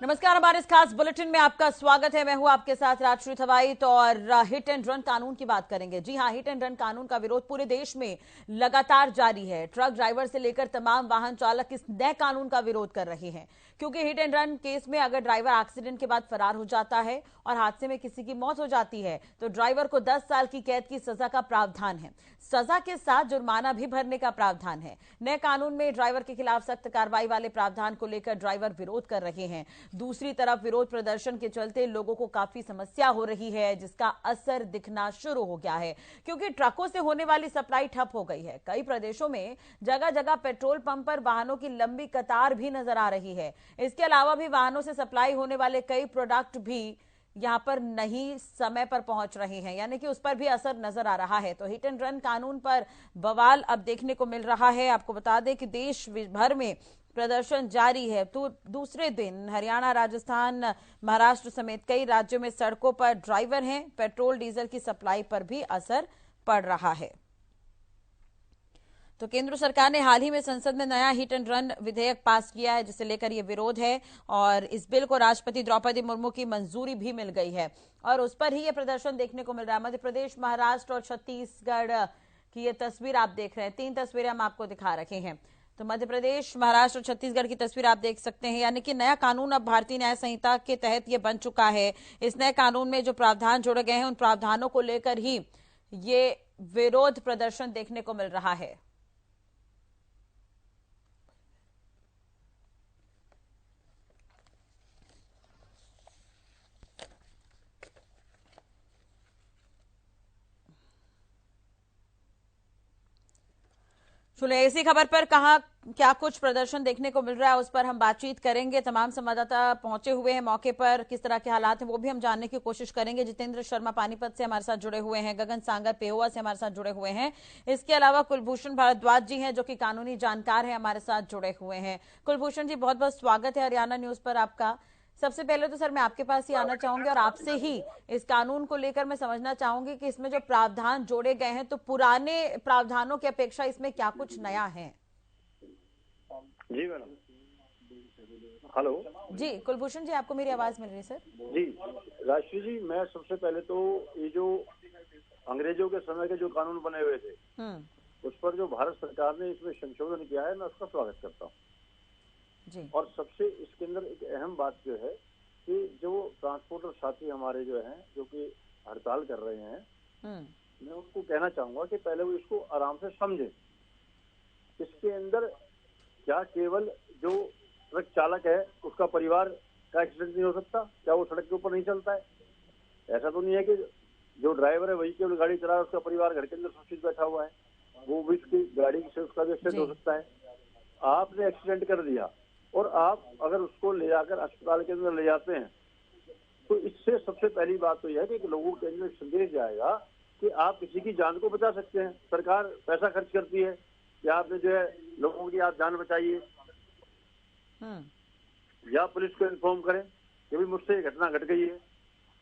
नमस्कार, हमारे इस खास बुलेटिन में आपका स्वागत है। मैं हूं आपके साथ राजश्री थवाईत और हिट एंड रन कानून की बात करेंगे। जी हां, हिट एंड रन कानून का विरोध पूरे देश में लगातार जारी है। ट्रक ड्राइवर से लेकर तमाम वाहन चालक इस नए कानून का विरोध कर रहे हैं, क्योंकि हिट एंड रन केस में अगर ड्राइवर एक्सीडेंट के बाद फरार हो जाता है और हादसे में किसी की मौत हो जाती है तो ड्राइवर को 10 साल की कैद की सजा का प्रावधान है। सजा के साथ जुर्माना भी भरने का प्रावधान है। नए कानून में ड्राइवर के खिलाफ सख्त कार्रवाई वाले प्रावधान को लेकर ड्राइवर विरोध कर रहे हैं। दूसरी तरफ विरोध प्रदर्शन के चलते लोगों को काफी समस्या हो रही है, जिसका असर दिखना शुरू हो गया है, क्योंकि ट्रकों से होने वाली सप्लाई ठप हो गई है। कई प्रदेशों में जगह जगह पेट्रोल पंप पर वाहनों की लंबी कतार भी नजर आ रही है। इसके अलावा भी वाहनों से सप्लाई होने वाले कई प्रोडक्ट भी यहां पर नहीं समय पर पहुंच रहे हैं, यानी कि उस पर भी असर नजर आ रहा है। तो हिट एंड रन कानून पर बवाल अब देखने को मिल रहा है। आपको बता दें कि देश भर में प्रदर्शन जारी है। तो दूसरे दिन हरियाणा, राजस्थान, महाराष्ट्र समेत कई राज्यों में सड़कों पर ड्राइवर हैं। पेट्रोल डीजल की सप्लाई पर भी असर पड़ रहा है। तो केंद्र सरकार ने हाल ही में संसद में नया हिट एंड रन विधेयक पास किया है, जिसे लेकर यह विरोध है और इस बिल को राष्ट्रपति द्रौपदी मुर्मू की मंजूरी भी मिल गई है और उस पर ही यह प्रदर्शन देखने को मिल रहा है। मध्य प्रदेश, महाराष्ट्र और छत्तीसगढ़ की ये तस्वीर आप देख रहे हैं। 3 तस्वीरें हम आपको दिखा रखे हैं। तो मध्य प्रदेश, महाराष्ट्र और छत्तीसगढ़ की तस्वीर आप देख सकते हैं, यानी कि नया कानून अब भारतीय न्याय संहिता के तहत ये बन चुका है। इस नए कानून में जो प्रावधान जोड़े गए हैं उन प्रावधानों को लेकर ही ये विरोध प्रदर्शन देखने को मिल रहा है। चलिए, इसी खबर पर कहा क्या कुछ प्रदर्शन देखने को मिल रहा है उस पर हम बातचीत करेंगे। तमाम संवाददाता पहुंचे हुए हैं मौके पर, किस तरह के हालात हैं वो भी हम जानने की कोशिश करेंगे। जितेंद्र शर्मा पानीपत से हमारे साथ जुड़े हुए हैं, गगन सांगर पेहुआ से हमारे साथ जुड़े हुए हैं। इसके अलावा कुलभूषण भारद्वाज जी हैं जो कि कानूनी जानकार हैं, हमारे साथ जुड़े हुए हैं। कुलभूषण जी, बहुत बहुत स्वागत है हरियाणा न्यूज पर आपका। सबसे पहले तो सर मैं आपके पास ही आना चाहूंगी और आपसे ही इस कानून को लेकर मैं समझना चाहूंगी कि इसमें जो प्रावधान जोड़े गए हैं तो पुराने प्रावधानों की अपेक्षा इसमें क्या कुछ नया है। जी मैडम, हेलो जी कुलभूषण जी, आपको मेरी आवाज मिल रही है सर? जी राष्ट्रीय जी, मैं सबसे पहले तो ये जो अंग्रेजों के समय के जो कानून बने हुए थे उस पर जो भारत सरकार ने इसमें संशोधन किया है, मैं उसका स्वागत करता हूँ जी। और सबसे इसके अंदर एक अहम बात जो है कि जो ट्रांसपोर्टर साथी हमारे जो हैं जो कि हड़ताल कर रहे हैं, मैं उनको कहना चाहूंगा कि पहले वो इसको आराम से समझें। इसके अंदर क्या केवल जो ट्रक चालक है उसका परिवार का एक्सीडेंट नहीं हो सकता? क्या वो सड़क के ऊपर नहीं चलता है? ऐसा तो नहीं है कि जो ड्राइवर है वही केवल गाड़ी चला रहा है, उसका परिवार घर के अंदर सुरक्षित बैठा हुआ है, वो भी उसकी गाड़ी से उसका भी एक्सीडेंट हो सकता है। आपने एक्सीडेंट कर दिया और आप अगर उसको ले जाकर अस्पताल के अंदर ले जाते हैं तो इससे सबसे पहली बात तो यह है कि लोगों के अंदर संदेश जाएगा कि आप किसी की जान को बचा सकते हैं। सरकार पैसा खर्च करती है कि आपने जो है लोगों की आप जान बचाइए, या पुलिस को इन्फॉर्म करें कि भाई मुझसे ये घटना घट गई है।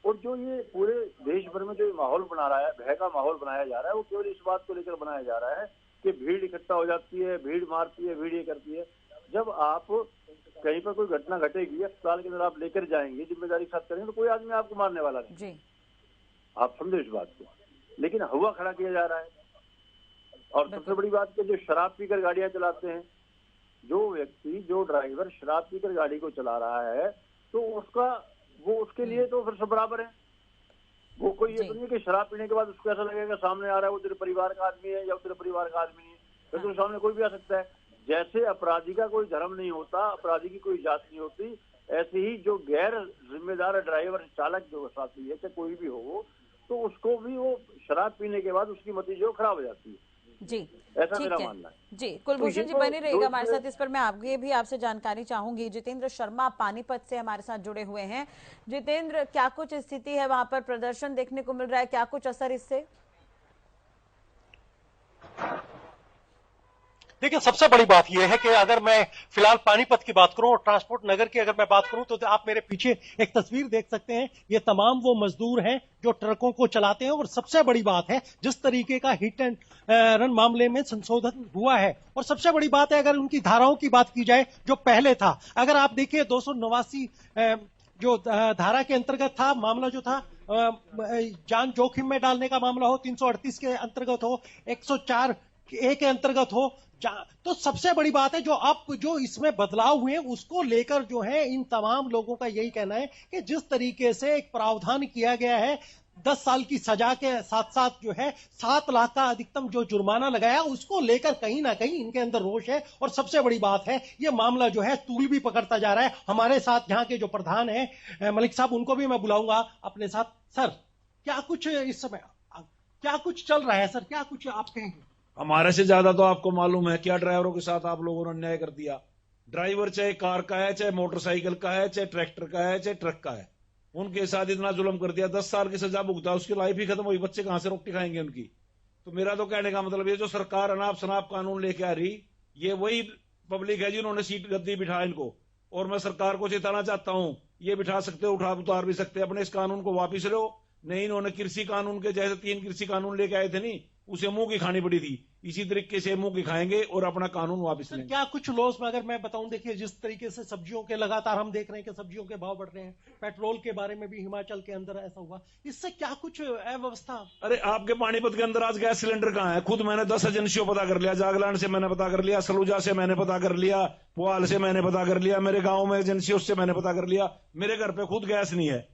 और जो ये पूरे देश भर में जो माहौल बना रहा है, भय का माहौल बनाया जा रहा है, वो केवल इस बात को लेकर बनाया जा रहा है कि भीड़ इकट्ठा हो जाती है, भीड़ मारती है, भीड़ ये करती है। जब आप कहीं पर कोई घटना घटेगी, अस्पताल के अंदर आप लेकर जाएंगे, जिम्मेदारी के साथ करेंगे, तो कोई आदमी आपको मारने वाला नहीं जी। आप समझो इस बात को। लेकिन हवा खड़ा किया जा रहा है। और सबसे बड़ी बात कि जो शराब पीकर गाड़ियां चलाते हैं, जो व्यक्ति, जो ड्राइवर शराब पीकर गाड़ी को चला रहा है, तो वो उसके लिए तो फिर सब बराबर है। वो कोई ये तो नहीं कि शराब पीने के बाद उसको ऐसा लगेगा सामने आ रहा है वो तेरे परिवार का आदमी है या तेरे परिवार का आदमी नहीं है, फिर तो सामने कोई भी आ सकता है। जैसे अपराधी का कोई धर्म नहीं होता, अपराधी की कोई जात नहीं होती, ऐसे ही जो गैर जिम्मेदार ड्राइवर चालक जो साथी है, चाहे कोई भी हो, तो उसको भी वो शराब पीने के बाद उसकी मति जो खराब हो जाती है जी। ऐसा मेरा मानना है जी कुलभूषण जी, बने रहिएगा हमारे साथ। इस पर मैं आगे भी आपसे जानकारी चाहूंगी। जितेंद्र शर्मा पानीपत से हमारे साथ जुड़े हुए हैं। जितेंद्र, क्या कुछ स्थिति है वहां पर? प्रदर्शन देखने को मिल रहा है, क्या कुछ असर इससे? देखिए, सबसे बड़ी बात यह है कि अगर मैं फिलहाल पानीपत की बात करूं और ट्रांसपोर्ट नगर की अगर मैं बात करूं तो आप मेरे पीछे एक तस्वीर देख सकते हैं। ये तमाम वो मजदूर हैं जो ट्रकों को चलाते हैं। और सबसे बड़ी बात है, जिस तरीके का हिट एंड रन मामले में संशोधन हुआ है, और सबसे बड़ी बात है अगर उनकी धाराओं की बात की जाए जो पहले था, अगर आप देखिए 289 जो धारा के अंतर्गत था, मामला जो था जान जोखिम में डालने का मामला हो, 338 के अंतर्गत हो, 104 ए के अंतर्गत हो, तो सबसे बड़ी बात है जो इसमें बदलाव हुए उसको लेकर जो है इन तमाम लोगों का यही कहना है कि जिस तरीके से एक प्रावधान किया गया है 10 साल की सजा के साथ साथ जो है 7 लाख का अधिकतम जो जुर्माना लगाया, उसको लेकर कहीं ना कहीं इनके अंदर रोष है। और सबसे बड़ी बात है, ये मामला जो है तूल भी पकड़ता जा रहा है। हमारे साथ यहाँ के जो प्रधान है मलिक साहब, उनको भी मैं बुलाऊंगा अपने साथ। सर, क्या कुछ इस समय क्या कुछ चल रहा है सर, क्या कुछ आप कहेंगे? हमारे से ज्यादा तो आपको मालूम है क्या ड्राइवरों के साथ आप लोगों ने अन्याय कर दिया। ड्राइवर चाहे कार का है, चाहे मोटरसाइकिल का है, चाहे ट्रैक्टर का है, चाहे ट्रक का है, उनके साथ इतना जुल्म कर दिया। 10 साल की सजा भुगता, उसकी लाइफ ही खत्म हुई, बच्चे कहां से रोटी खाएंगे उनकी। तो मेरा तो कहने का मतलब ये जो सरकार अनाप शनाप कानून लेके आ रही, ये वही पब्लिक है जिन्होंने सीट गद्दी बिठा इनको। और मैं सरकार को चेताना चाहता हूं, ये बिठा सकते हो, उतार भी सकते, अपने इस कानून को वापिस लो। नहीं, इन्होंने कृषि कानून के जैसे 3 कृषि कानून लेके आए थे, नहीं उसे मुंह की खानी पड़ी थी, इसी तरीके से मुंह की खाएंगे और अपना कानून वापस लेंगे। क्या कुछ लॉस में अगर मैं बताऊं, देखिए जिस तरीके से सब्जियों के लगातार हम देख रहे हैं कि सब्जियों के भाव बढ़ रहे हैं, पेट्रोल के बारे में भी हिमाचल के अंदर ऐसा हुआ, इससे क्या कुछ अव्यवस्था? अरे आपके पानीपत के अंदर आज गैस सिलेंडर कहां है? खुद मैंने 10 एजेंसियों पता कर लिया, जागलान से मैंने पता कर लिया, सलूजा से मैंने पता कर लिया, पुआल से मैंने पता कर लिया, मेरे गाँव में एजेंसी उससे मैंने पता कर लिया, मेरे घर पे खुद गैस नहीं है।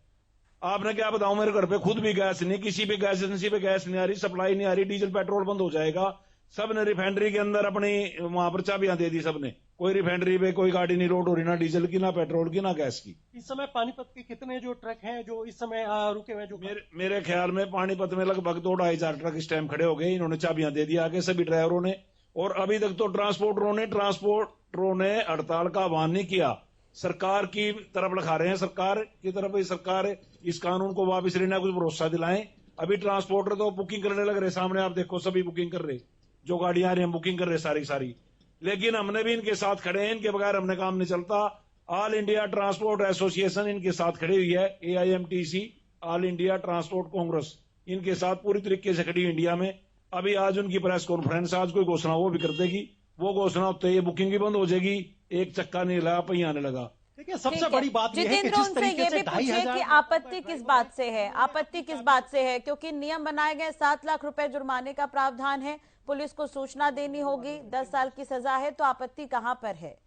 आपने क्या बताऊं, मेरे घर पे खुद भी गैस नहीं, किसी भी गैस एजेंसी पे गैस नहीं आ रही, सप्लाई नहीं आ रही, डीजल पेट्रोल बंद हो जाएगा। सबने रिफाइनरी के अंदर अपनी वहां पर चाबियां दे दी सबने, कोई रिफाइनरी पे कोई गाड़ी नहीं लोड हो रही, ना डीजल की, ना पेट्रोल की, ना गैस की। इस समय पानीपत के कितने जो ट्रक हैं जो इस समय रुके हुए? जो मेरे ख्याल में पानीपत में लगभग 2-2.5 ट्रक इस टाइम खड़े हो गए, इन्होंने चाबियां दे दिया आगे सभी ड्राइवरों ने। और अभी तक तो ट्रांसपोर्टरों ने हड़ताल का आह्वान नहीं किया, सरकार की तरफ लखा रहे हैं, सरकार की तरफ सरकार इस कानून को वापस लेना, कुछ भरोसा दिलाएं। अभी ट्रांसपोर्टर तो बुकिंग करने लग रहे, सामने आप देखो सभी बुकिंग कर रहे, जो गाड़ियां आ रही हैं बुकिंग कर रहे सारी। लेकिन हमने भी इनके साथ खड़े हैं, इनके बगैर हमने काम नहीं चलता। ऑल इंडिया ट्रांसपोर्ट एसोसिएशन इनके साथ खड़ी हुई है, AIMTC all India transport Congress इनके साथ पूरी तरीके से खड़ी इंडिया में। अभी आज उनकी प्रेस कॉन्फ्रेंस, आज कोई घोषणा वो भी कर देगी, वो घोषणा होते ही बुकिंग भी बंद हो जाएगी, एक चक्का नहीं लगा, पहिया आने लगा। देखिए, सबसे बड़ी बात यह है कि जिस तरीके से 2,500 कि आपत्ति किस बात से है, आपत्ति किस बात से है? क्योंकि नियम बनाए गए, 7 लाख रुपए जुर्माने का प्रावधान है, पुलिस को सूचना देनी होगी, 10 साल की सजा है, तो आपत्ति कहां पर है?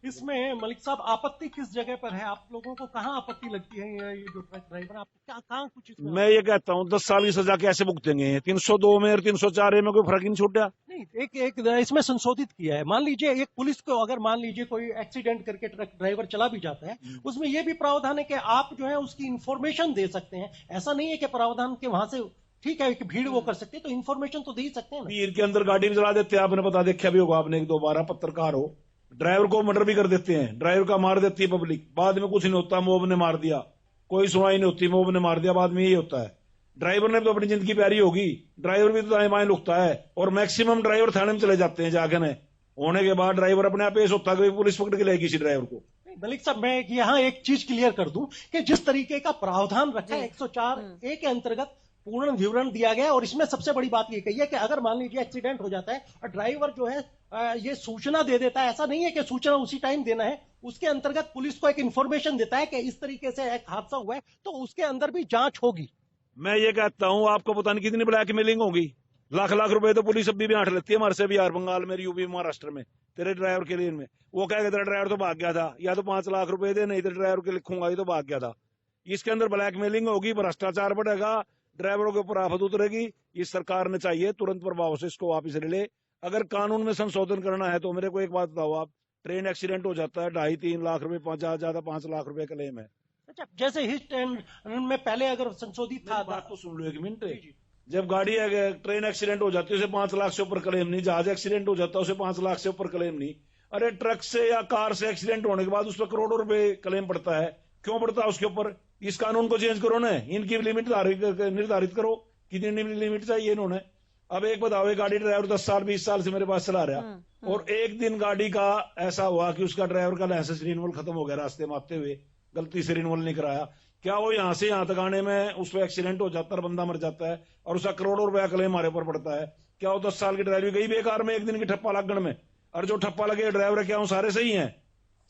इसमें मलिक साहब आपत्ति किस जगह पर है? आप लोगों को कहां आपत्ति लगती है? ये जो ट्रक ड्राइवर, आपको क्या कहां कुछ इसमें? मैं ये कहता हूँ 10 साल की सजा कैसे भुगतेंगे? 302 में और 304 में कोई फर्क नहीं छूटा। नहीं, एक इसमें संशोधित किया है। मान लीजिए एक पुलिस को अगर मान लीजिए कोई एक्सीडेंट करके ट्रक ड्राइवर चला भी जाता है, उसमें यह भी प्रावधान है कि आप जो है उसकी इंफॉर्मेशन दे सकते हैं। ऐसा नहीं है कि प्रावधान के वहां से ठीक है कि भीड़ वो कर सकते हैं, तो इन्फॉर्मेशन तो दे ही सकते हैं ना। भीड़ के अंदर गाड़ी भी चला देते हैं, आपने पता देखा भी होगा आपने, 1-2 बार पत्रकार हो, ड्राइवर को मर्डर भी कर देते हैं, ड्राइवर का मार देती है पब्लिक, बाद में कुछ नहीं होता, मोब ने मार दिया, कोई सुनाई नहीं होती, मोब ने मार दिया, बाद में यही होता है। ड्राइवर ने तो अपनी जिंदगी प्यारी होगी, ड्राइवर भी तो दाएं बाएं लुकता है, और मैक्सिमम ड्राइवर थाने में चले जाते हैं जाके न होने के बाद ड्राइवर अपने आप पेश होता है, पुलिस पकड़ के ले किसी ड्राइवर को। मलिक साहब, मैं यहाँ एक चीज क्लियर कर दूं कि जिस तरीके का प्रावधान रखा है 104A के अंतर्गत पूर्ण विवरण दिया गया, और इसमें सबसे बड़ी बात ये कही है कि अगर मान लीजिए एक्सीडेंट हो जाता है और ड्राइवर जो है ये सूचना दे देता है, ऐसा नहीं है कि सूचना उसी टाइम देना है, उसके अंतर्गत पुलिस को एक इंफॉर्मेशन देता है कि इस तरीके से एक हादसा हुआ है, तो उसके अंदर भी जांच होगी। मैं ये कहता हूँ, आपको पता नहीं कितनी ब्लैकमेलिंग होगी, लाख रुपए तो पुलिस अभी भी आठ लेती है हमारे से, बिहार, बंगाल में, यूपी, महाराष्ट्र में, तेरे ड्राइवर के लिए इनमें। वो कहेगा तेरा ड्राइवर तो भाग गया था, या तो 5 लाख रुपए दे, नहीं तो ड्राइवर के लिखूंगा ये तो भाग गया था। इसके अंदर ब्लैकमेलिंग होगी, भ्रष्टाचार बढ़ेगा, ड्राइवरों के ऊपर आफत उतरेगी। इस सरकार ने चाहिए तुरंत प्रभाव से इसको वापस ले ले। अगर कानून में संशोधन करना है तो मेरे को एक बात बताओ आप, ट्रेन एक्सीडेंट हो जाता है, 2.5-3 लाख रुपए, 5 लाख रुपए क्लेम है। अच्छा, जैसे हिट एंड रन में पहले अगर संशोधित था, बात तो सुन लो 1 मिनट। जब गाड़ी ट्रेन एक्सीडेंट हो जाती है उसे 5 लाख से ऊपर क्लेम नहीं, जहाज एक्सीडेंट हो जाता है उसे 5 लाख से ऊपर क्लेम नहीं। अरे ट्रक से या कार से एक्सीडेंट होने के बाद उस पर करोड़ों रुपए क्लेम पड़ता है, क्यों पड़ता है उसके ऊपर? इस कानून को चेंज करो ना, इनकी लिमिट निर्धारित करो, कितनी लिमिट चाहिए इन्होंने। अब एक बताओ, एक गाड़ी ड्राइवर 10 साल 20 साल से मेरे पास चला रहा और एक दिन गाड़ी का ऐसा हुआ कि उसका ड्राइवर का लाइसेंस रिन्यूअल खत्म हो गया रास्ते में आते हुए, गलती से रिन्यूअल नहीं कराया, क्या वो यहां से यहां तक आने में उस पर एक्सीडेंट हो जाता है, बंदा मर जाता है और उसका करोड़ों रुपया क्लेम हमारे ऊपर पड़ता है? क्या वो 10 साल की ड्राइवरी गई बेकार में एक दिन की ठप्पा लगन में? और जो ठप्पा लगे ड्राइवर है क्या वो सारे सही हैं?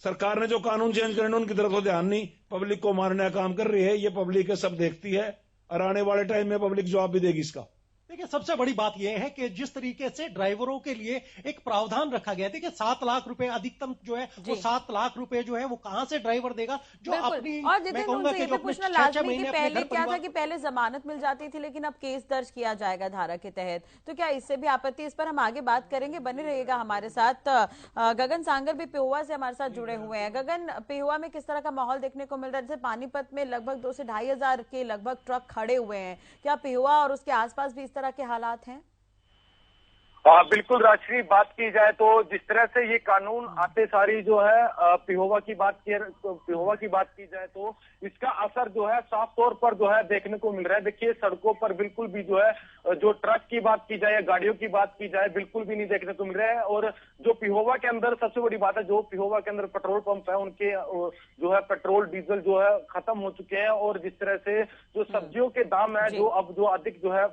सरकार ने जो कानून चेंज करने उनकी तरफ तो ध्यान नहीं, पब्लिक को मारने का काम कर रही है। ये पब्लिक है, सब देखती है और आने वाले टाइम में पब्लिक जवाब भी देगी इसका। देखिए, सबसे बड़ी बात यह है कि जिस तरीके से ड्राइवरों के लिए एक प्रावधान रखा गया है, देखिए 7 लाख रुपए अधिकतम जो है वो 7 लाख रुपए जो है वो कहां से ड्राइवर देगा जो अपनी, और जितेंद्र उनसे ये भी पूछना लाजमी कि पहले क्या था कि पहले जमानत मिल जाती थी लेकिन अब केस दर्ज किया जाएगा धारा के तहत, तो क्या इससे भी आपत्ति? इस पर हम आगे बात करेंगे, बने रहिएगा हमारे साथ। गगन सांगर भी पेहुआ से हमारे साथ जुड़े हुए हैं। गगन, पेहुआ में किस तरह का माहौल देखने को मिल रहा है? जैसे पानीपत में लगभग 2 से 2.5 हजार के लगभग ट्रक खड़े हुए हैं, क्या पेहुआ और उसके आसपास भी इस तरह के हालात हैं? बिल्कुल राजश्री, बात की जाए तो जिस तरह से ये कानून आते सारी जो है पेहोवा की बात की जाए तो इसका असर जो है साफ तौर पर जो है देखने को मिल रहा है। देखिए, सड़कों पर बिल्कुल भी जो है जो ट्रक की बात की जाए या गाड़ियों की बात की जाए बिल्कुल भी नहीं देखने को मिल रहा है। और जो पेहोवा के अंदर सबसे बड़ी बात है, जो पेहोवा के अंदर पेट्रोल पंप है उनके जो है पेट्रोल डीजल जो है खत्म हो चुके हैं। और जिस तरह से जो सब्जियों के दाम है जो अब जो अधिक जो है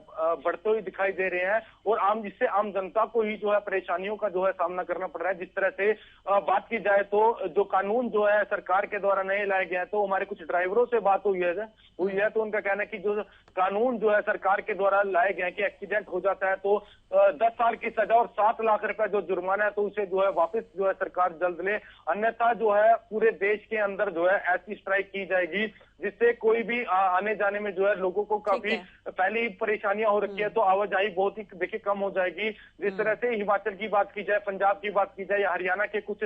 बढ़ते हुए दिखाई दे रहे हैं और जिससे आम जनता को ही जो है परेशानियों का जो है सामना करना पड़ रहा है। जिस तरह से बात की जाए तो जो कानून जो है सरकार के द्वारा नए लाया गया है, तो हमारे कुछ ड्राइवरों से बात हुई है तो उनका कहना है कि जो कानून जो है सरकार के द्वारा लाए गए हैं कि एक्सीडेंट हो जाता है तो 10 साल की सजा और 7 लाख रुपए जो जुर्माना है तो उसे जो है वापस जो है सरकार जल्द ले, अन्यथा जो है पूरे देश के अंदर जो है ऐसी स्ट्राइक की जाएगी जिससे कोई भी आने जाने में जो है लोगों को काफी पहली परेशानियां हो रखी है तो आवाजाही बहुत ही देखिए कम हो जाएगी। जिस तरह से हिमाचल की बात की जाए, पंजाब की बात की जाए या हरियाणा के कुछ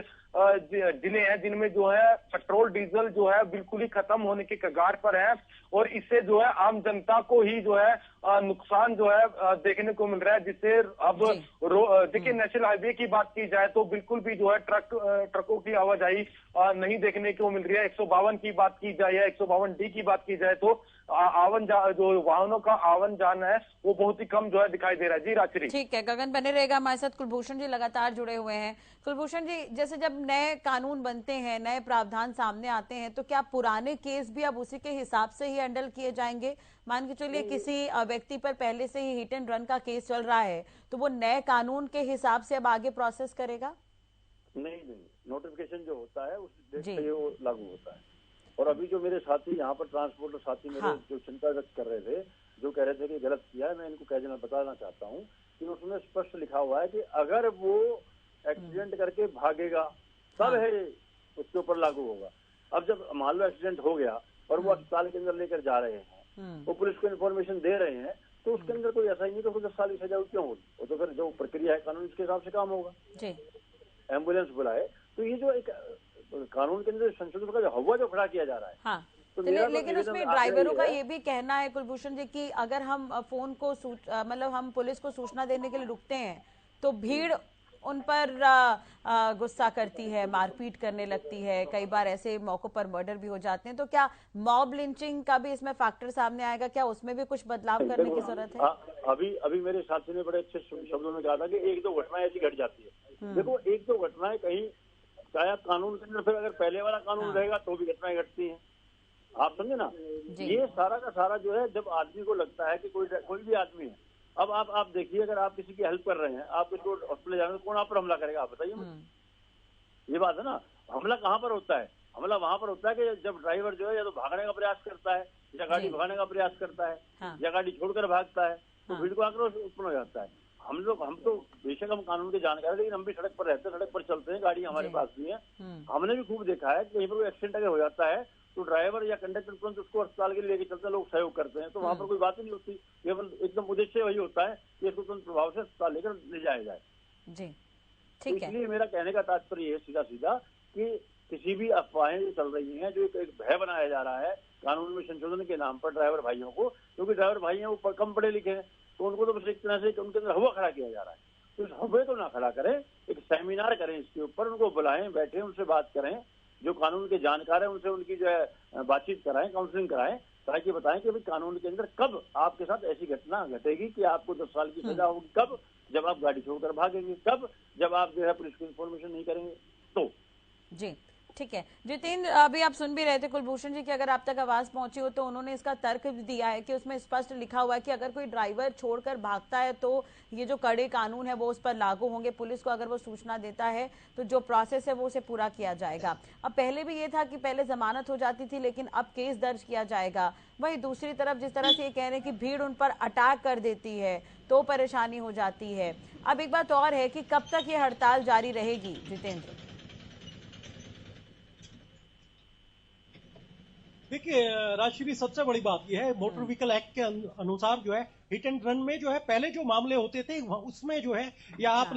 जिले हैं जिनमें जो है पेट्रोल डीजल जो है बिल्कुल ही खत्म होने के कगार पर है और इससे जो है आम जनता को ही जो है नुकसान जो है देखने को मिल रहा है। जिससे अब देखिए नेशनल हाईवे की बात की जाए तो बिल्कुल भी जो है ट्रकों की आवाजाही नहीं देखने को मिल रही है। 152 की बात की जाए या 152D की बात की जाए तो जो वाहनों का आवन जान है वो बहुत ही कम जो है दिखाई दे रहा है। जी रात्रि, ठीक है गगन, बने रहेगा हमारे साथ। कुलभूषण जी लगातार जुड़े हुए हैं। कुलभूषण जी, जैसे जब नए कानून बनते हैं, नए प्रावधान सामने आते हैं, तो क्या पुराने केस भी अब उसी के हिसाब से ही हैंडल किए जाएंगे? मान के चलिए किसी व्यक्ति पर पहले से ही हिट एंड रन का केस चल रहा है तो वो नए कानून के हिसाब से अब आगे प्रोसेस करेगा? नहीं, नोटिफिकेशन जो होता है उस डेट पे वो लागू होता है। और अभी जो मेरे साथी यहाँ पर ट्रांसपोर्टर साथी मेरे जो चिंता व्यक्त कर रहे थे, जो कह रहे थे कि गलत किया है, मैं इनको कह देना बताना चाहता हूँ कि उसमें स्पष्ट लिखा हुआ है कि अगर वो एक्सीडेंट करके भागेगा तब है उसके ऊपर लागू होगा। अब जब मान लो एक्सीडेंट हो गया और वो अस्पताल के अंदर लेकर जा रहे हैं, वो पुलिस को इन्फॉर्मेशन दे रहे हैं, तो उसके अंदर कोई ऐसा ही नहीं कि 10 साल की सजा क्यों होगी? वो तो फिर जो प्रक्रिया है कानून के हिसाब से काम होगा। एम्बुलेंस बुलाए तो ये जो एक कानून के अंदर संशोधन का जो हवा जो खड़ा किया जा रहा है। हाँ। तो लेकिन उसमें ड्राइवरों का ये भी कहना है कुलभूषण जी कि अगर हम फोन को मतलब हम पुलिस को सूचना देने के लिए रुकते हैं तो भीड़ उन पर गुस्सा करती है, मारपीट करने लगती है, कई बार ऐसे मौकों पर मर्डर भी हो जाते हैं। तो क्या मॉब लिंचिंग का भी इसमें फैक्टर सामने आएगा? क्या उसमें भी कुछ बदलाव करने की जरूरत है? अभी मेरे साथी ने बड़े अच्छे शब्दों में कहा था कि 1-2 घटनाएं ऐसी घट जाती है। देखो 1-2 घटनाएं कहीं शायद कानून के अंदर, फिर अगर पहले वाला कानून रहेगा तो भी घटनाएं घटती हैं। आप समझे ना? ये सारा का सारा जो है जब आदमी को लगता है कि कोई भी आदमी है, अब आप देखिए अगर आप किसी की हेल्प कर रहे हैं, आप किसी को हॉस्पिटल जाएंगे, कौन आप पर हमला करेगा? आप बताइए मुझे। ये बात है ना। हमला कहाँ पर होता है? हमला वहां पर होता है कि जब ड्राइवर जो है या तो भागने का प्रयास करता है या गाड़ी भगाने का प्रयास करता है या गाड़ी छोड़कर भागता है तो भीड़ को आक्रोश उत्पन्न हो जाता है। हम तो बेशक हम कानून के जानकार हैं, लेकिन हम भी सड़क पर रहते हैं, सड़क पर चलते हैं, गाड़ी हमारे पास भी है। हमने भी खूब देखा है कि कहीं पर कोई एक्सीडेंट अगर हो जाता है तो ड्राइवर या कंडक्टर तुरंत उसको अस्पताल के लिए लेके चलते हैं, लोग सहयोग करते हैं, तो वहां पर कोई बात ही नहीं होती। केवल एकदम उद्देश्य वही होता है कि इसको तुरंत प्रभाव से अस्पताल लेकर ले जाया जाए। जी, ठीक है। इसलिए मेरा कहने का तात्पर्य है सीधा कि किसी भी अफवाहें जो चल रही हैं, जो एक भय बनाया जा रहा है कानून में संशोधन के नाम पर ड्राइवर भाइयों को, क्योंकि ड्राइवर भाई हैं वो कम पढ़े लिखे हैं, तो उनको तो बस एक तरह से उनके अंदर हवा खड़ा किया जा रहा है। तो इस हवा को ना खड़ा करें, एक सेमिनार करें इसके ऊपर, उनको बुलाएं, बैठे उनसे बात करें, जो कानून के जानकार हैं उनसे उनकी जो है बातचीत कराएं, काउंसलिंग कराएं, ताकि बताएं कि भाई कानून के अंदर कब आपके साथ ऐसी घटना घटेगी कि आपको 10 साल की सजा होगी, कब जब आप गाड़ी छोड़कर भागेंगे, कब जब आप जो है पुलिस को इन्फॉर्मेशन नहीं करेंगे। तो जी ठीक है जितेंद्र, अभी आप सुन भी रहे थे कुलभूषण जी की अगर आप तक आवाज पहुंची हो तो उन्होंने इसका तर्क दिया है कि उसमें स्पष्ट लिखा हुआ है कि अगर कोई ड्राइवर छोड़कर भागता है तो ये जो कड़े कानून है वो उस पर लागू होंगे, पुलिस को अगर वो सूचना देता है तो जो प्रोसेस है वो उसे पूरा किया जाएगा। अब पहले भी ये था कि पहले जमानत हो जाती थी लेकिन अब केस दर्ज किया जाएगा। वहीं दूसरी तरफ जिस तरह से ये कह रहे हैं कि भीड़ उन पर अटैक कर देती है तो परेशानी हो जाती है। अब एक बात और है कि कब तक ये हड़ताल जारी रहेगी जितेंद्र? देखिए राजश्री, सबसे बड़ी बात यह है मोटर व्हीकल एक्ट के अनुसार जो है हिट एंड रन में जो है पहले जो मामले होते थे उसमें जो है या आप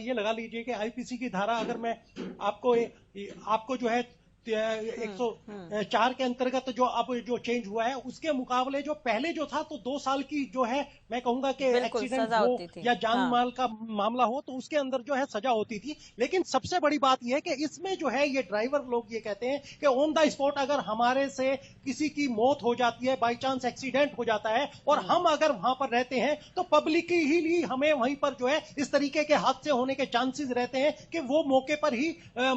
ये लगा लीजिए कि आईपीसी की धारा अगर मैं आपको जो है 104 के अंतर्गत जो अब जो चेंज हुआ है उसके मुकाबले जो पहले जो था तो 2 साल की जो है मैं कहूंगा कि एक्सीडेंट हो या जान माल का मामला हो तो उसके अंदर जो है सजा होती थी। लेकिन सबसे बड़ी बात यह है कि इसमें जो है ये ड्राइवर लोग ये कहते हैं कि ऑन द स्पॉट अगर हमारे से किसी की मौत हो जाती है, बाई चांस एक्सीडेंट हो जाता है और हम अगर वहां पर रहते हैं तो पब्लिक ही हमें वहीं पर जो है इस तरीके के हादसे होने के चांसेस रहते हैं कि वो मौके पर ही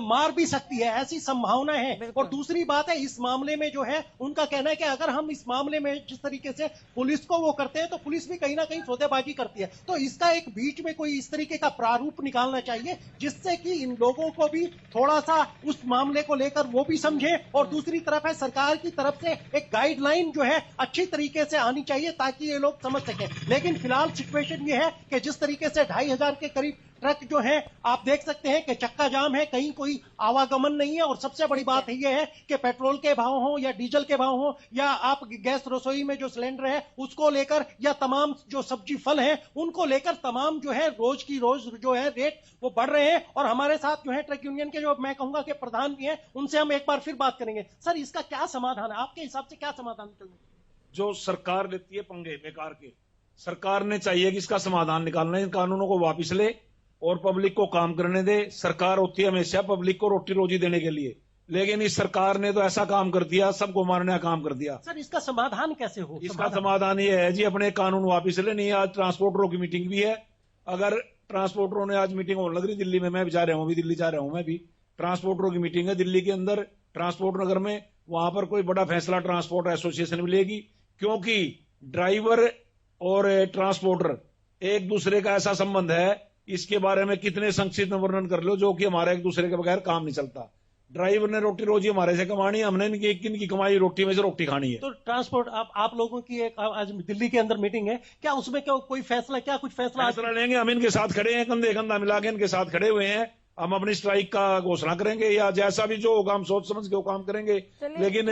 मार भी सकती है, ऐसी संभावना है। और दूसरी बात है इस मामले में जो है उनका कहना है कि अगर हम इस मामले में जिस तरीके से पुलिस को वो करते हैं तो पुलिस भी कहीं ना कहीं सौदेबाजी करती है, तो इसका एक बीच में कोई इस तरीके का प्रारूप निकालना चाहिए जिससे कि इन लोगों को भी थोड़ा सा उस मामले को लेकर वो भी समझे और दूसरी तरफ है सरकार की तरफ से एक गाइडलाइन जो है अच्छी तरीके से आनी चाहिए ताकि ये लोग समझ सके। लेकिन फिलहाल सिचुएशन ये है कि जिस तरीके से 2500 के करीब ट्रक जो है आप देख सकते हैं कि चक्का जाम है, कहीं कोई आवागमन नहीं है। और सबसे बड़ी बात यह है कि पेट्रोल के भाव हो या डीजल के भाव हो या आप गैस रसोई में जो सिलेंडर है उसको लेकर या तमाम जो सब्जी फल है उनको लेकर तमाम जो है रोज की रोज जो है रेट वो बढ़ रहे हैं। और हमारे साथ जो है ट्रक यूनियन के जो मैं कहूंगा कि प्रधान भी है, उनसे हम एक बार फिर बात करेंगे। सर, इसका क्या समाधान है आपके हिसाब से, क्या समाधान निकलने? जो सरकार लेती है पंगे बेकार के, सरकार ने चाहिए कि इसका समाधान निकालना है, इन कानूनों को वापिस ले और पब्लिक को काम करने दे। सरकार होती है हमेशा पब्लिक को रोटी रोजी देने के लिए, लेकिन इस सरकार ने तो ऐसा काम कर दिया, सबको मारने का काम कर दिया। सर, इसका समाधान कैसे हो? इसका समाधान ये है जी, अपने कानून वापिस ले। नहीं, आज ट्रांसपोर्टरों की मीटिंग भी है। अगर ट्रांसपोर्टरों ने आज मीटिंग होने लग रही दिल्ली में, मैं भी जा रहा हूं, अभी दिल्ली जा रहा हूं, मैं भी ट्रांसपोर्टरों की मीटिंग है दिल्ली के अंदर ट्रांसपोर्ट नगर में। वहां पर कोई बड़ा फैसला ट्रांसपोर्ट एसोसिएशन भी लेगी, क्योंकि ड्राइवर और ट्रांसपोर्टर एक दूसरे का ऐसा संबंध है, इसके बारे में कितने संक्षिप्त में वर्णन कर लो, जो कि हमारा एक दूसरे के बगैर काम नहीं चलता। ड्राइवर ने रोटी रोजी हमारे से कमानी है, हमने इनकी कमाई रोटी में से रोटी खानी है। तो ट्रांसपोर्ट आप लोगों की एक आज दिल्ली के अंदर मीटिंग है, क्या उसमें क्या कोई फैसला, क्या कुछ फैसला लेंगे? हम इनके साथ खड़े हैं, कंधे कंधा मिला के इनके साथ खड़े हुए हैं। हम अपनी स्ट्राइक का घोषणा करेंगे या जैसा भी जो होगा हम सोच समझ के वो काम करेंगे। लेकिन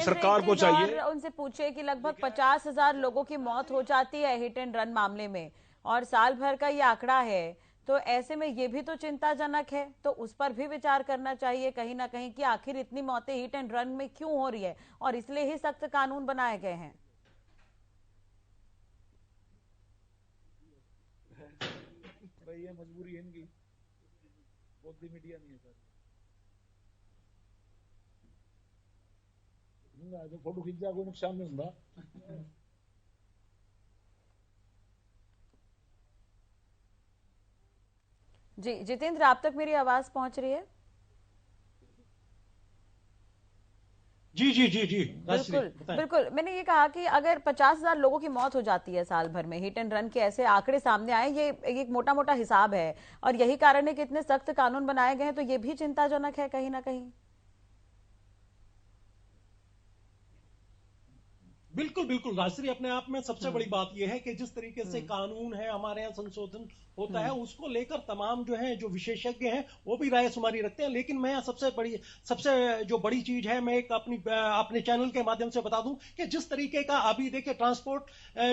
सरकार को चाहिए, उनसे पूछे कि लगभग 50,000 लोगों की मौत हो जाती है हिट एंड रन मामले में और साल भर का ये आंकड़ा है, तो ऐसे में ये भी तो चिंताजनक है, तो उस पर भी विचार करना चाहिए कहीं ना कहीं कि आखिर इतनी मौतें हिट एंड रन में क्यों हो रही है और इसलिए ही सख्त कानून बनाए गए हैं। भाई ये मजबूरी है इनकी, बहुत मीडिया नहीं है सर। फोटो खींच जा, कोई नुकसान नहीं होता। जी जितेंद्र, आप तक मेरी आवाज पहुंच रही है? जी जी जी जी बिल्कुल। मैंने ये कहा कि अगर 50,000 लोगों की मौत हो जाती है साल भर में, हिट एंड रन के ऐसे आंकड़े सामने आए, ये एक मोटा मोटा हिसाब है और यही कारण है कि इतने सख्त कानून बनाए गए हैं, तो ये भी चिंताजनक है कहीं ना कहीं। बिल्कुल बिल्कुल राजश्री, अपने आप में सबसे बड़ी बात यह है कि जिस तरीके से कानून है हमारे यहाँ संशोधन होता है उसको लेकर तमाम जो है जो विशेषज्ञ हैं वो भी राय शुमारी रखते हैं। लेकिन मैं सबसे जो बड़ी चीज है, मैं एक अपने चैनल के माध्यम से बता दूं कि जिस तरीके का अभी देखिए ट्रांसपोर्ट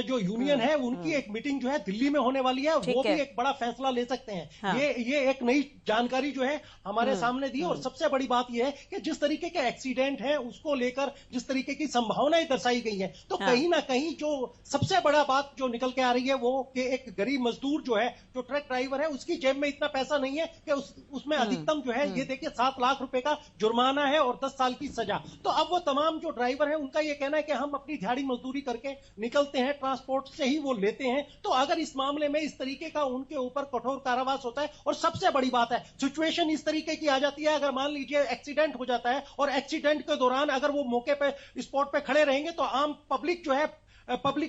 जो यूनियन है उनकी एक मीटिंग जो है दिल्ली में होने वाली है, वो भी एक बड़ा फैसला ले सकते हैं। हाँ। ये एक नई जानकारी जो है हमारे सामने दी। और सबसे बड़ी बात यह है कि जिस तरीके के एक्सीडेंट है उसको लेकर जिस तरीके की संभावनाएं दर्शाई गई है, तो कहीं ना कहीं जो सबसे बड़ा बात जो निकल के आ रही है वो कि एक गरीब मजदूर जो है जो ट्रक ड्राइवर है उसकी जेब में इतना पैसा नहीं है कि उसमें अधिकतम जो है ये देखिए 7 लाख रुपए का जुर्माना है और 10 साल की सजा। तो अब वो तमाम जो ड्राइवर है उनका ये कहना है कि हम अपनी दिहाड़ी मजदूरी करके निकलते हैं, ट्रांसपोर्ट से ही वो लेते हैं। तो अगर इस मामले में इस तरीके का उनके ऊपर कठोर कारावास होता है, और सबसे बड़ी बात है सिचुएशन इस तरीके की आ जाती है, अगर मान लीजिए एक्सीडेंट हो जाता है और एक्सीडेंट के दौरान अगर वो मौके पे स्पॉट पे खड़े रहेंगे तो आम पब्लिक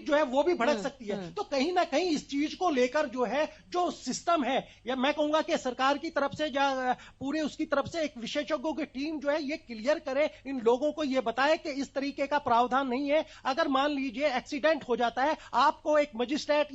जो है वो भी भड़क सकती है। तो कहीं ना कहीं इस चीज को लेकर जो है जो सिस्टम है, या मैं कहूंगा कि सरकार की तरफ से या पूरे उसकी तरफ से एक विशेषज्ञों की टीम जो है ये क्लियर करे, इन लोगों को ये बताए कि इस तरीके का प्रावधान नहीं है। अगर मान लीजिए एक्सीडेंट हो जाता है, आपको एक मजिस्ट्रेट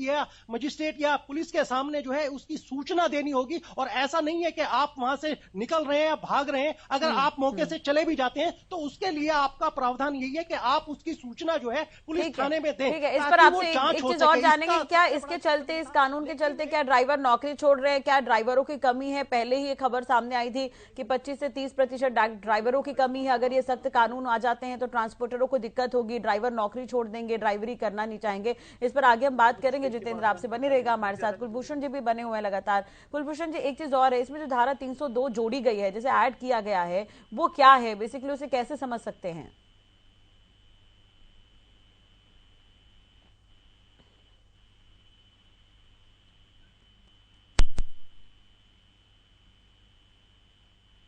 या पुलिस के सामने जो है उसकी सूचना देनी होगी, और ऐसा नहीं है कि आप वहां से निकल रहे हैं या भाग रहे हैं। अगर आप मौके से चले भी जाते हैं तो उसके लिए आपका प्रावधान यही है कि आप उसकी सूचना जो है पुलिस थाने में दें। ठीक है, इस पर आपसे एक चीज और जानेंगे, क्या इसके चलते, इस कानून के चलते क्या ड्राइवर नौकरी छोड़ रहे हैं? क्या ड्राइवरों की कमी है? पहले ही ये खबर सामने आई थी कि 25 से 30% ड्राइवरों की कमी है। अगर ये सख्त कानून आ जाते हैं तो ट्रांसपोर्टरों को दिक्कत होगी, ड्राइवर नौकरी छोड़ देंगे, ड्राइवरी करना नहीं चाहेंगे। इस पर आगे हम बात करेंगे। जितेंद्र आपसे बने रहेगा हमारे साथ। कुलभूषण जी भी बने हुए हैं लगातार। कुलभूषण जी, एक चीज और है, इसमें जो धारा 302 जोड़ी गई है, जैसे ऐड किया गया है, वो क्या है बेसिकली, उसे कैसे समझ सकते हैं?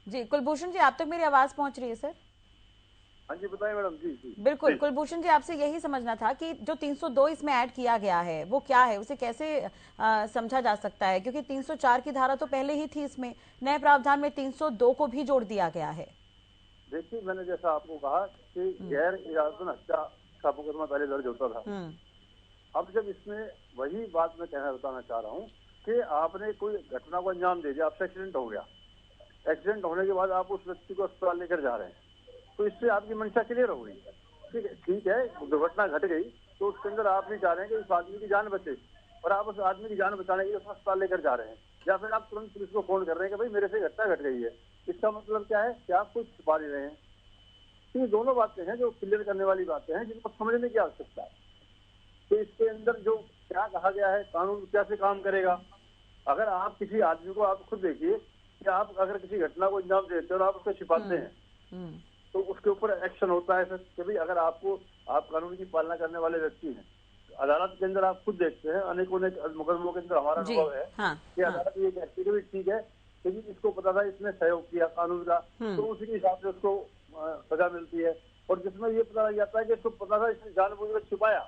जी कुलभूषण जी, आप तक मेरी आवाज पहुंच रही है सर? हाँ जी बताइए मैडम। जी जी बिल्कुल। कुलभूषण जी, आपसे यही समझना था कि जो 302 इसमें ऐड किया गया है वो क्या है, उसे कैसे समझा जा सकता है? क्योंकि 304 की धारा तो पहले ही थी, इसमें नए प्रावधान में 302 को भी जोड़ दिया गया है। देखिए, मैंने जैसा आपको कहा कि गैर इरादतन हत्या का मुकदमा पहले दर्ज होता था। अब जब इसमें वही बात मैं बताना चाह रहा हूँ कि आपने कोई घटना को अंजाम दे दिया, आपसे एक्सीडेंट हो गया, एक्सीडेंट होने के बाद आप उस व्यक्ति को अस्पताल लेकर जा रहे हैं, तो इससे आपकी मंशा क्लियर हो गई। ठीक है, दुर्घटना घट गई तो उसके अंदर आप नहीं चाह रहे हैं कि इस आदमी की जान बचे, और आप उस आदमी की जान बचाने के लिए अस्पताल लेकर जा रहे हैं, या फिर आप तुरंत पुलिस को फोन कर रहे हैं कि भाई मेरे से घटना घट गई है। इसका मतलब क्या है कि आप कुछ छुपा नहीं रहे हैं। ये दोनों बातें हैं जो क्लियर करने वाली बातें हैं, जिनको समझने की आवश्यकता है। तो इसके अंदर जो क्या कहा गया है, कानून कैसे काम करेगा। अगर आप किसी आदमी को, आप खुद देखिए कि आप अगर किसी घटना को अंजाम देते हैं और आप उसको छिपाते हैं तो उसके ऊपर एक्शन होता है। कि भाई अगर आप कानून की पालना करने वाले व्यक्ति हैं, अदालत के अंदर आप खुद देखते हैं अनेकों मुकदमों के अंदर हमारा अनुभव है कि अदालत ये कहती है कि ठीक है, क्योंकि इसको पता था, इसने सहयोग किया कानून का, तो उसी के हिसाब से उसको सजा मिलती है। और जिसमें ये पता लग जाता है कि इसको पता था, इसने जानबूझकर छुपाया,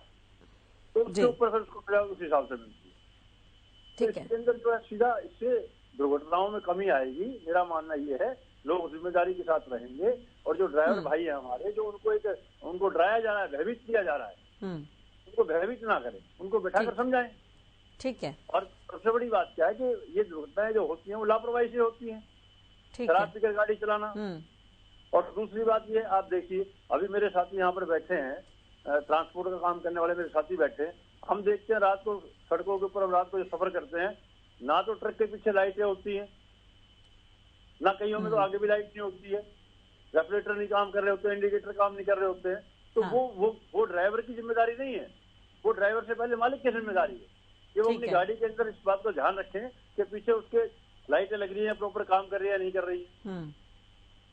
तो उसके ऊपर फिर उसको सजा उस हिसाब से मिलती है। तो इसके अंदर जो है सीधा इससे दुर्घटनाओं में कमी आएगी। मेरा मानना ये है, लोग जिम्मेदारी के साथ रहेंगे, और जो ड्राइवर भाई है हमारे, जो उनको डराया जा रहा है, भयभीत किया जा रहा है, उनको भयभीत ना करें, उनको बैठाकर समझाएं। ठीक है। और सबसे बड़ी बात क्या है कि ये दुर्घटनाएं जो होती हैं वो लापरवाही से होती हैं, शराब पीकर गाड़ी चलाना। और दूसरी बात ये, आप देखिए अभी मेरे साथी यहाँ पर बैठे हैं, ट्रांसपोर्ट का काम करने वाले मेरे साथी बैठे हैं, हम देखते हैं रात को सड़कों के ऊपर, हम रात को जो सफर करते हैं, ना तो ट्रक के पीछे लाइटें होती हैं, ना कईयों में तो आगे भी लाइट नहीं होती है, रेफ्रिजरेटर नहीं काम कर रहे होते हैं, इंडिकेटर काम नहीं कर रहे होते हैं। तो वो ड्राइवर की जिम्मेदारी नहीं है, वो ड्राइवर से पहले मालिक की जिम्मेदारी है कि वो अपनी गाड़ी के अंदर इस बात को ध्यान रखें कि पीछे उसके लाइटें लग रही है, प्रॉपर काम कर रही है, नहीं कर रही है।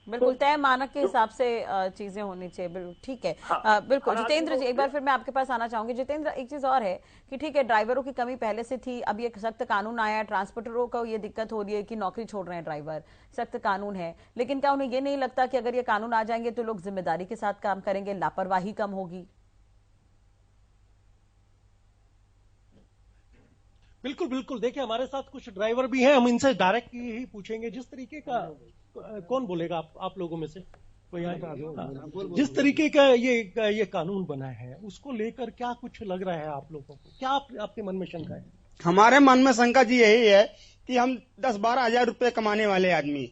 बिल्कुल तय मानक के हिसाब से चीजें होनी चाहिए। बिल्कुल ठीक है। बिल्कुल जितेंद्र जी, एक बार फिर मैं आपके पास आना चाहूंगी। जितेंद्र, एक चीज और है कि ठीक है, ड्राइवरों की कमी पहले से थी, अब ये सख्त कानून आया है, ट्रांसपोर्टरों को ये दिक्कत हो रही है कि नौकरी छोड़ रहे हैं ड्राइवर, सख्त कानून है, लेकिन क्या उन्हें ये नहीं लगता कि अगर ये कानून आ जाएंगे तो लोग जिम्मेदारी के साथ काम करेंगे, लापरवाही कम होगी? बिल्कुल बिल्कुल। देखिए, हमारे साथ कुछ ड्राइवर भी हैं, हम इनसे डायरेक्ट ही पूछेंगे। जिस तरीके का, कौन बोलेगा आप लोगों में से कोई? जिस तरीके का ये कानून बना है, उसको लेकर क्या कुछ लग रहा है आप लोगों को? क्या आपके मन में शंका है? हमारे मन में शंका जी यही है कि हम 10-12 हजार रुपए कमाने वाले आदमी,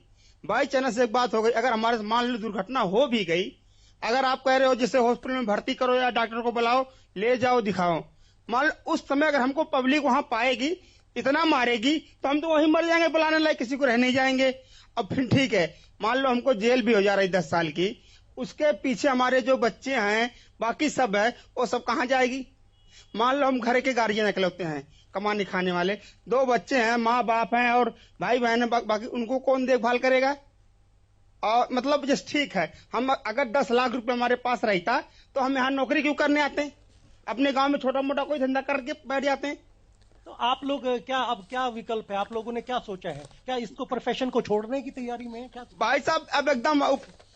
बाई चांस एक बात हो गई, अगर हमारे मान लो दुर्घटना हो भी गई, अगर आप कह रहे हो जिससे हॉस्पिटल में भर्ती करो या डॉक्टर को बुलाओ, ले जाओ, दिखाओ, मान लो उस समय अगर हमको पब्लिक वहां पाएगी, इतना मारेगी, तो हम तो वहीं मर जाएंगे, बुलाने लायक किसी को रह नहीं जाएंगे। अब फिर ठीक है, मान लो हमको जेल भी हो जा रही 10 साल की, उसके पीछे हमारे जो बच्चे हैं, बाकी सब है, वो सब कहाँ जाएगी? मान लो हम घर के गार्जियन इकलौते हैं, कमाने खाने वाले, 2 बच्चे हैं, माँ बाप हैं और भाई बहन है, बाकी उनको कौन देखभाल करेगा। और मतलब जैसे ठीक है, हम अगर 10 लाख रुपए हमारे पास रहता तो हम यहाँ नौकरी क्यों करने आते हैं, अपने गांव में छोटा मोटा कोई धंधा करके बैठ जाते हैं। तो आप लोग क्या विकल्प है, आप लोगों ने क्या सोचा है, क्या इसको प्रोफेशन को छोड़ने की तैयारी में है क्या? भाई साहब अब एकदम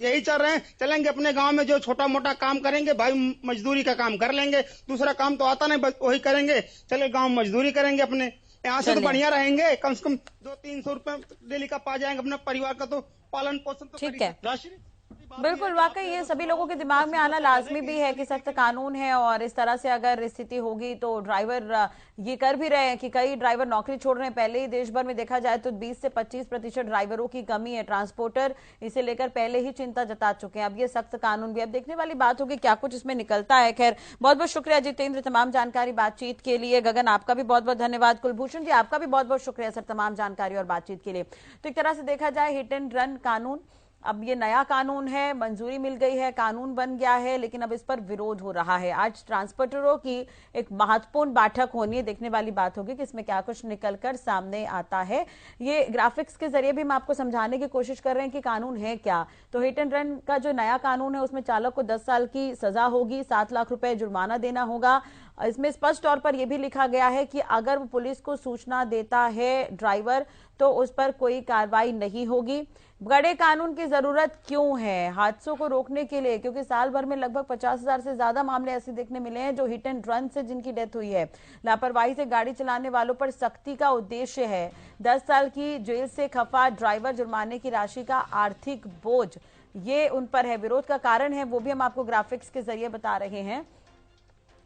यही चल रहे हैं, चलेंगे अपने गांव में जो छोटा मोटा काम करेंगे, भाई मजदूरी का काम कर लेंगे, दूसरा काम तो आता नहीं, बस वही करेंगे, चले गांव मजदूरी करेंगे अपने, यहाँ से तो बढ़िया रहेंगे, कम से कम 200-300 रुपए डेली का पा जाएंगे, अपने परिवार का तो पालन पोषण तो ठीक है। राष्ट्रीय बिल्कुल, वाकई ये सभी लोगों के दिमाग में आना लाजमी भी है कि सख्त कानून है और इस तरह से अगर स्थिति होगी तो ड्राइवर ये कर भी रहे हैं कि कई ड्राइवर नौकरी छोड़ रहे हैं। पहले ही देश भर में देखा जाए तो 20 से 25% ड्राइवरों की कमी है, ट्रांसपोर्टर इसे लेकर पहले ही चिंता जता चुके हैं। अब ये सख्त कानून भी, अब देखने वाली बात होगी क्या कुछ इसमें निकलता है। खैर, बहुत बहुत शुक्रिया जितेंद्र, तमाम जानकारी बातचीत के लिए। गगन, आपका भी बहुत बहुत धन्यवाद। कुलभूषण जी, आपका भी बहुत बहुत शुक्रिया सर, तमाम जानकारी और बातचीत के लिए। तो एक तरह से देखा जाए हिट एंड रन कानून, अब ये नया कानून है, मंजूरी मिल गई है, कानून बन गया है, लेकिन अब इस पर विरोध हो रहा है। आज ट्रांसपोर्टरों की एक महत्वपूर्ण बैठक होनी है, देखने वाली बात होगी कि इसमें क्या कुछ निकलकर सामने आता है। ये ग्राफिक्स के जरिए भी हम आपको समझाने की कोशिश कर रहे हैं कि कानून है क्या। तो हिट एंड रन का जो नया कानून है उसमें चालक को 10 साल की सजा होगी, 7 लाख रुपए जुर्माना देना होगा। इसमें स्पष्ट तौर पर यह भी लिखा गया है कि अगर वो पुलिस को सूचना देता है ड्राइवर तो उस पर कोई कार्रवाई नहीं होगी। बड़े कानून की जरूरत क्यों है? हादसों को रोकने के लिए, क्योंकि साल भर में लगभग 50,000 से ज्यादा मामले ऐसे देखने मिले हैं जो हिट एंड रन से जिनकी डेथ हुई है। लापरवाही से गाड़ी चलाने वालों पर सख्ती का उद्देश्य है 10 साल की जेल से खफा ड्राइवर, जुर्माने की राशि का आर्थिक बोझ ये उन पर है। विरोध का कारण है वो भी हम आपको ग्राफिक्स के जरिए बता रहे हैं।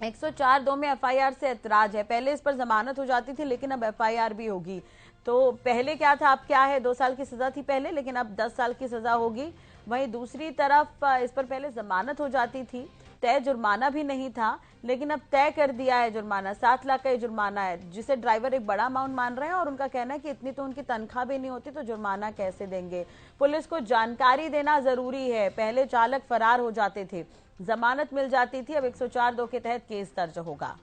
104(2) में एफआईआर से ऐतराज है। पहले इस पर जमानत हो जाती थी लेकिन अब एफआईआर भी होगी। तो पहले क्या था, अब क्या है, 2 साल की सजा थी पहले, लेकिन अब 10 साल की सजा होगी। वहीं दूसरी तरफ इस पर पहले जमानत हो जाती थी, तय जुर्माना भी नहीं था, लेकिन अब तय कर दिया है जुर्माना। 7 लाख का जुर्माना है, जिसे ड्राइवर एक बड़ा अमाउंट मान रहे हैं और उनका कहना है कि इतनी तो उनकी तनख्वाह भी नहीं होती, तो जुर्माना कैसे देंगे। पुलिस को जानकारी देना जरूरी है। पहले चालक फरार हो जाते थे, जमानत मिल जाती थी, अब 104(2) के तहत केस दर्ज होगा।